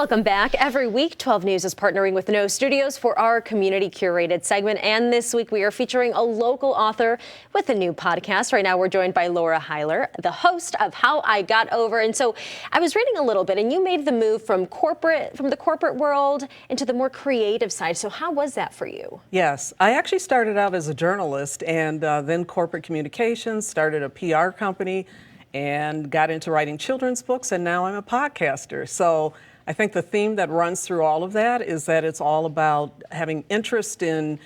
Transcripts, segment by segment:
Welcome back. Every week, 12 News is partnering with No Studios for our Community Curated segment. And this week, we are featuring a local author with a new podcast. Right now, we're joined by Lora Hyler, the host of How I Got Over. And so I was reading a little bit, and you made the move from the corporate world into the more creative side. So how was that for you? Yes, I actually started out as a journalist and then corporate communications, started a PR company, and got into writing children's books, and now I'm a podcaster. So I think the theme that runs through all of that is that it's all about having interest in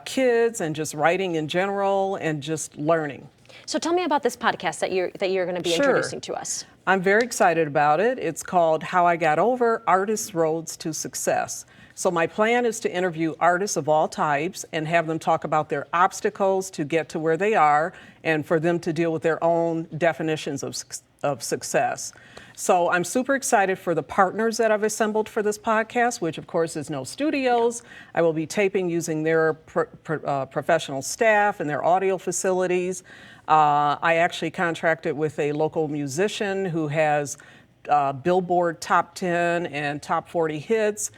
kids and just writing in general and just learning. So tell me about this podcast that you're going to be introducing to us. I'm very excited about it. It's called How I Got Over, Artists' Roads to Success. So my plan is to interview artists of all types and have them talk about their obstacles to get to where they are and for them to deal with their own definitions of success. So I'm super excited for the partners that I've assembled for this podcast, which of course is No Studios. I will be taping using their professional staff and their audio facilities. I actually contracted with a local musician who has Billboard Top 10 and Top 40 hits.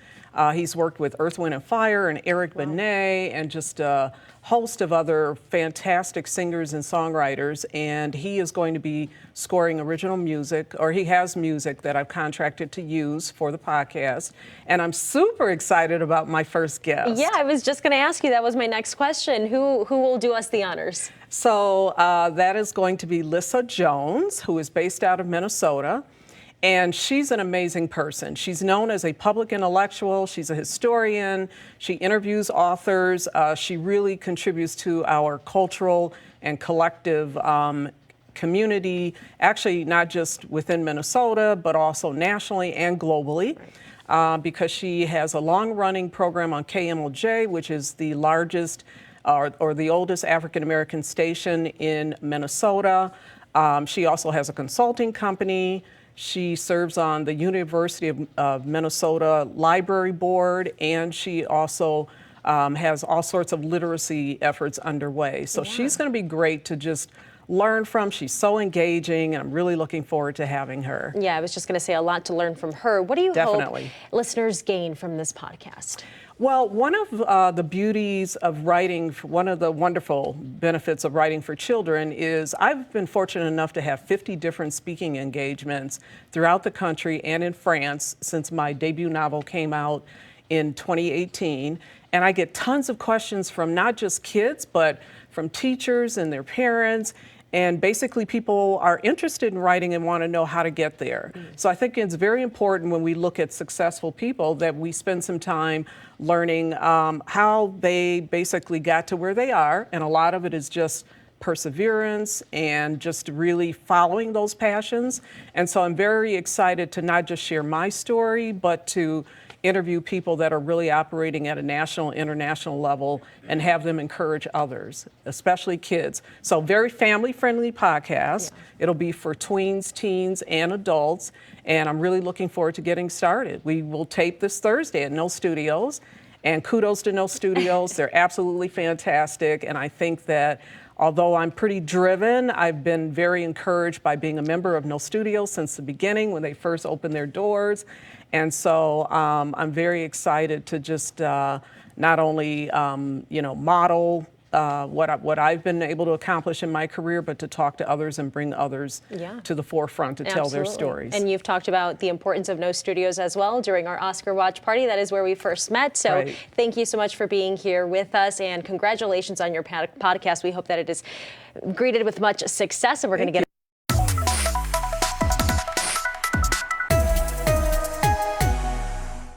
He's worked with Earth, Wind & Fire and Eric Benet and just a host of other fantastic singers and songwriters. And he is going to be scoring original music, or he has music that I've contracted to use for the podcast. And I'm super excited about my first guest. Yeah, I was just going to ask you, that was my next question. Who will do us the honors? So that is going to be Lissa Jones, who is based out of Minnesota. And she's an amazing person. She's known as a public intellectual. She's a historian. She interviews authors. She really contributes to our cultural and collective community, actually not just within Minnesota, but also nationally and globally, because she has a long-running program on KMOJ, which is the largest or the oldest African-American station in Minnesota. She also has a consulting company. She serves on the University of Minnesota Library Board, and she also has all sorts of literacy efforts underway. So she's going to be great to just learn from. She's so engaging, and I'm really looking forward to having her. Yeah, I was just going to say a lot to learn from her. What do you hope listeners gain from this podcast? Well, one of the beauties of writing, one of the wonderful benefits of writing for children is I've been fortunate enough to have 50 different speaking engagements throughout the country and in France since my debut novel came out in 2018. And I get tons of questions from not just kids, but from teachers and their parents. And basically, people are interested in writing and want to know how to get there. So I think it's very important when we look at successful people that we spend some time learning how they basically got to where they are. And a lot of it is just perseverance and just really following those passions. And so I'm very excited to not just share my story, but to interview people that are really operating at a national, international level and have them encourage others, especially kids. So very family-friendly podcast. It'll be for tweens, teens, and adults. And I'm really looking forward to getting started. We will tape this Thursday at No Studios. And kudos to No Studios. They're absolutely fantastic. And I think that although I'm pretty driven, I've been very encouraged by being a member of No Studios since the beginning when they first opened their doors. And so I'm very excited to just not only model what I've been able to accomplish in my career, but to talk to others and bring others to the forefront to tell their stories. And you've talked about the importance of No Studios as well during our Oscar watch party. That is where we first met. So thank you so much for being here with us, and congratulations on your podcast. We hope that it is greeted with much success, and we're going to get